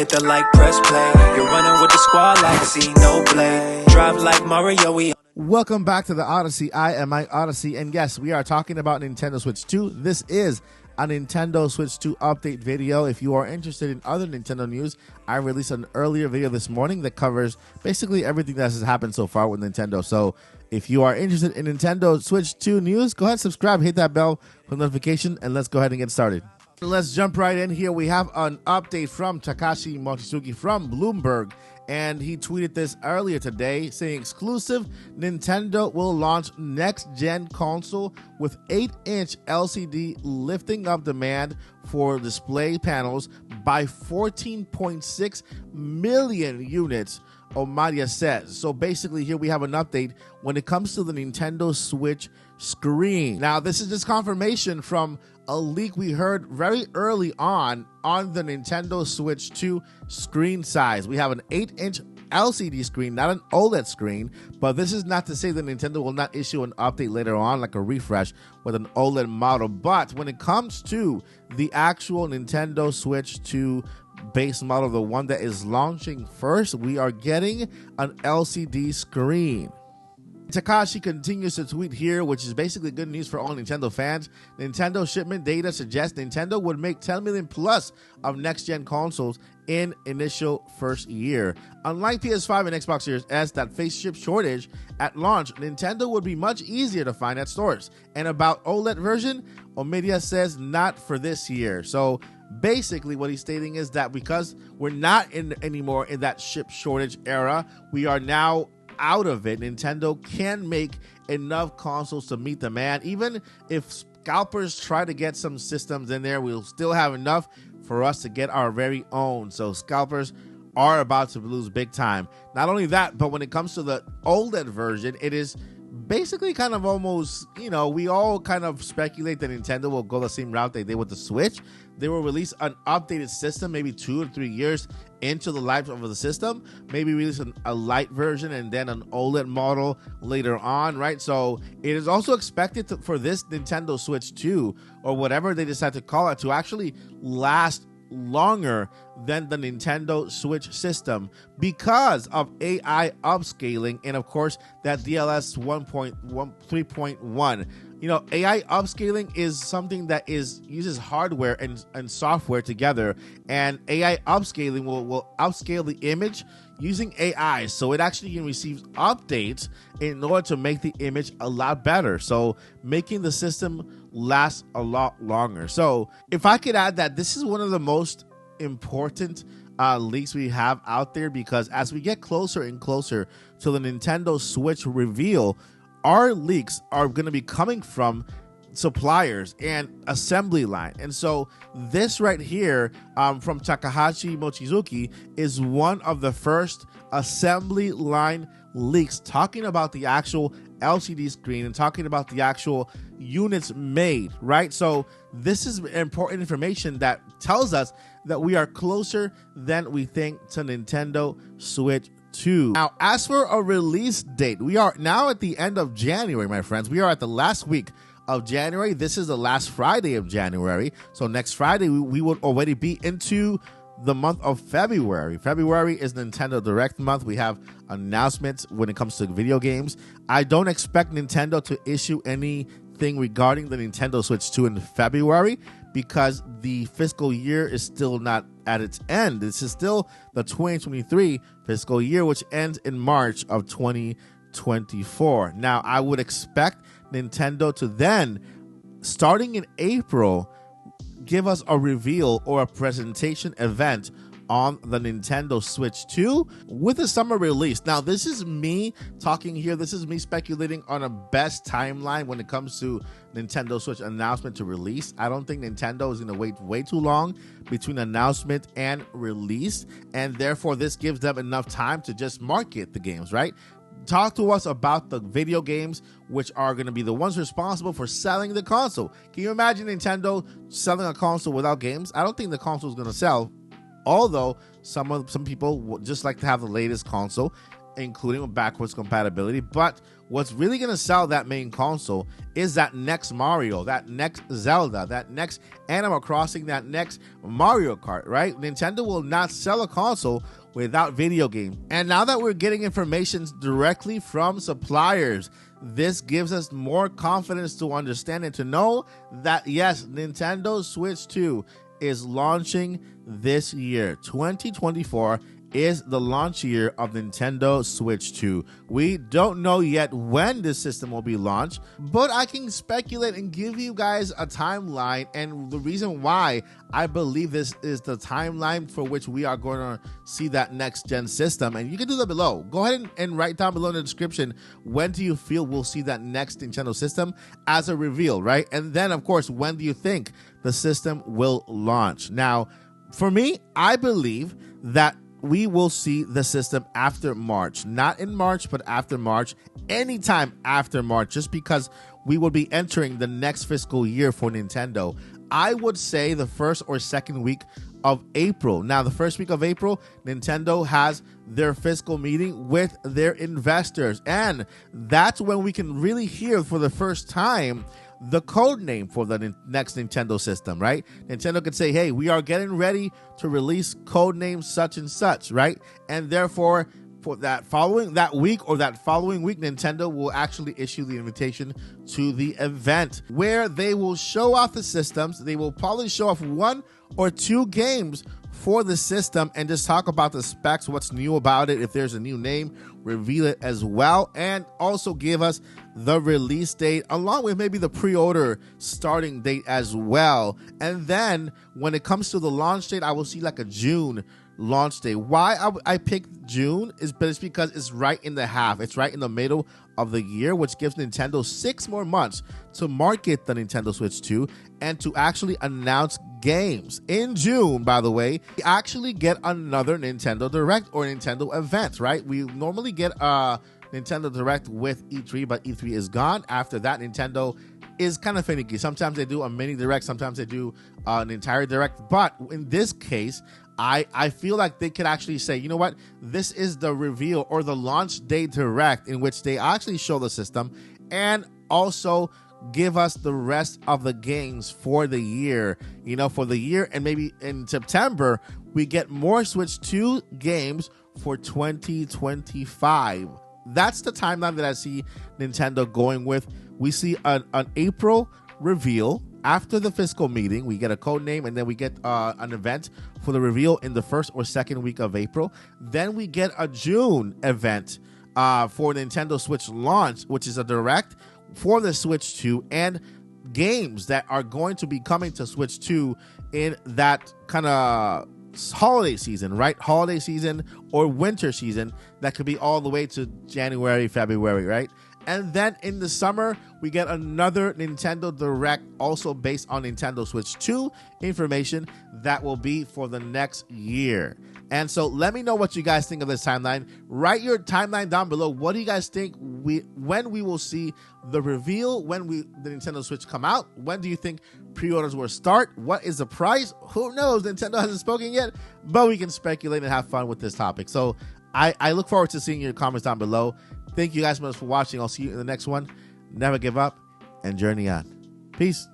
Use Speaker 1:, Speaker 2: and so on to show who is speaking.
Speaker 1: hit the like, press play. You're running with the squad like see no play. Drive like Mario, we.
Speaker 2: Welcome back to the Odyssey. I am Mike Odyssey, and yes, we are talking about Nintendo Switch 2. This is a Nintendo Switch 2 update video. If you are interested in other Nintendo news, I released an earlier video this morning that covers basically everything that has happened so far with Nintendo. So if you are interested in Nintendo Switch 2 news, go ahead, subscribe, hit that bell for notification, and let's go ahead and get started. Let's jump right in here. We have an update from Takashi Mochizuki from Bloomberg, and he tweeted this earlier today saying exclusive, Nintendo will launch next-gen console with 8-inch LCD lifting up demand for display panels by 14.6 million units, Omadia says. So basically here we have an update when it comes to the Nintendo Switch screen. Now this is just confirmation from a leak we heard very early on the Nintendo Switch 2 screen size. We have an 8-inch LCD screen, not an OLED screen, but this is not to say that Nintendo will not issue an update later on, like a refresh with an OLED model. But when it comes to the actual Nintendo Switch 2 base model, the one that is launching first, we are getting an LCD screen. Takashi continues to tweet here, which is basically good news for all Nintendo fans. Nintendo shipment data suggests Nintendo would make 10 million plus of next-gen consoles in initial first year. Unlike PS5 and Xbox Series S that face chip shortage at launch, Nintendo would be much easier to find at stores. And about OLED version, Omidia says not for this year. So basically what he's stating is that because we're not anymore in that chip shortage era, we are now out of it. Nintendo can make enough consoles to meet demand. Even if scalpers try to get some systems in there, we'll still have enough for us to get our very own. So scalpers are about to lose big time. Not only that, but when it comes to the OLED version, it is basically kind of almost, we all kind of speculate that Nintendo will go the same route they did with the Switch. They will release an updated system maybe 2 or 3 years into the life of the system, maybe release a light version and then an OLED model later on, right? So it is also expected for this Nintendo Switch 2 or whatever they decide to call it to actually last longer than the Nintendo Switch system because of AI upscaling and of course that DLS 3.1. AI upscaling is something that uses hardware and software together, and AI upscaling will upscale the image using AI, so it actually can receive updates in order to make the image a lot better, so making the system last a lot longer. So if I could add that this is one of the most important leaks we have out there, because as we get closer and closer to the Nintendo Switch reveal, our leaks are going to be coming from suppliers and assembly line. And so this right here from Takashi Mochizuki is one of the first assembly line leaks talking about the actual LCD screen and talking about the actual units made, right? So this is important information that tells us that we are closer than we think to Nintendo Switch 2. Now, as for a release date, we are now at the end of January, my friends. We are at the last week of January. This is the last Friday of January. So next Friday, we would already be into the month of February. February is Nintendo Direct month. We have announcements when it comes to video games. I don't expect Nintendo to issue anything regarding the Nintendo Switch 2 in February because the fiscal year is still not at its end. This is still the 2023 fiscal year, which ends in March of 2024. Now, I would expect Nintendo to then, starting in April, give us a reveal or a presentation event on the Nintendo Switch 2 with a summer release. Now, this is me talking here. This is me speculating on a best timeline when it comes to Nintendo Switch announcement to release. I don't think Nintendo is going to wait way too long between announcement and release, and therefore this gives them enough time to just market the games, right? Talk to us about the video games, which are going to be the ones responsible for selling the console. Can you imagine Nintendo selling a console without games? I don't think the console is going to sell. Although some people would just like to have the latest console, including with backwards compatibility. But what's really going to sell that main console is that next Mario, that next Zelda, that next Animal Crossing, that next Mario Kart, right? Nintendo will not sell a console without video games. And now that we're getting information directly from suppliers, this gives us more confidence to understand and to know that, yes, Nintendo Switch 2 is launching this year. 2024 is the launch year of Nintendo Switch 2. We don't know yet when this system will be launched, but I can speculate and give you guys a timeline, and the reason why I believe this is the timeline for which we are going to see that next gen system. And you can do that below. Go ahead and write down below in the description, when do you feel we'll see that next Nintendo system as a reveal, right? And then, of course, when do you think the system will launch? Now, for me, I believe that we will see the system after March. Not in March, but after March. Anytime after March, just because we will be entering the next fiscal year for Nintendo. I would say the first or second week of April. Now, the first week of April, Nintendo has their fiscal meeting with their investors. And that's when we can really hear for the first time the code name for the next Nintendo system, right? Nintendo could say, hey, we are getting ready to release code name such and such, right? And therefore, for that following week, Nintendo will actually issue the invitation to the event where they will show off the systems. They will probably show off 1 or 2 games for the system and just talk about the specs, what's new about it, if there's a new name, reveal it as well, and also give us the release date along with maybe the pre-order starting date as well. And then when it comes to the launch date, I will see like a June launch date. Why I picked June is because it's right in the half. It's right in the middle of the year, which gives Nintendo 6 more months to market the Nintendo Switch 2 and to actually announce games. In June, by the way, we actually get another Nintendo Direct or Nintendo event, right? We normally get a Nintendo Direct with E3, but E3 is gone. After that, Nintendo is kind of finicky. Sometimes they do a mini Direct, sometimes they do an entire Direct, but in this case, I feel like they could actually say, you know what, this is the reveal or the launch day Direct in which they actually show the system and also give us the rest of the games for the year, and maybe in September, we get more Switch 2 games for 2025. That's the timeline that I see Nintendo going with. We see an April reveal. After the fiscal meeting, we get a code name, and then we get an event for the reveal in the first or second week of April. Then we get a June event for Nintendo Switch launch, which is a Direct for the Switch 2 and games that are going to be coming to Switch 2 in that kind of holiday season, right? Holiday season or winter season that could be all the way to January, February, right? And then in the summer, we get another Nintendo Direct also based on Nintendo Switch 2 information that will be for the next year. And so let me know what you guys think of this timeline. Write your timeline down below. What do you guys think when we will see the reveal, when the Nintendo Switch come out? When do you think pre-orders will start? What is the price? Who knows? Nintendo hasn't spoken yet, but we can speculate and have fun with this topic. So I look forward to seeing your comments down below. Thank you guys so much for watching. I'll see you in the next one. Never give up and journey on. Peace.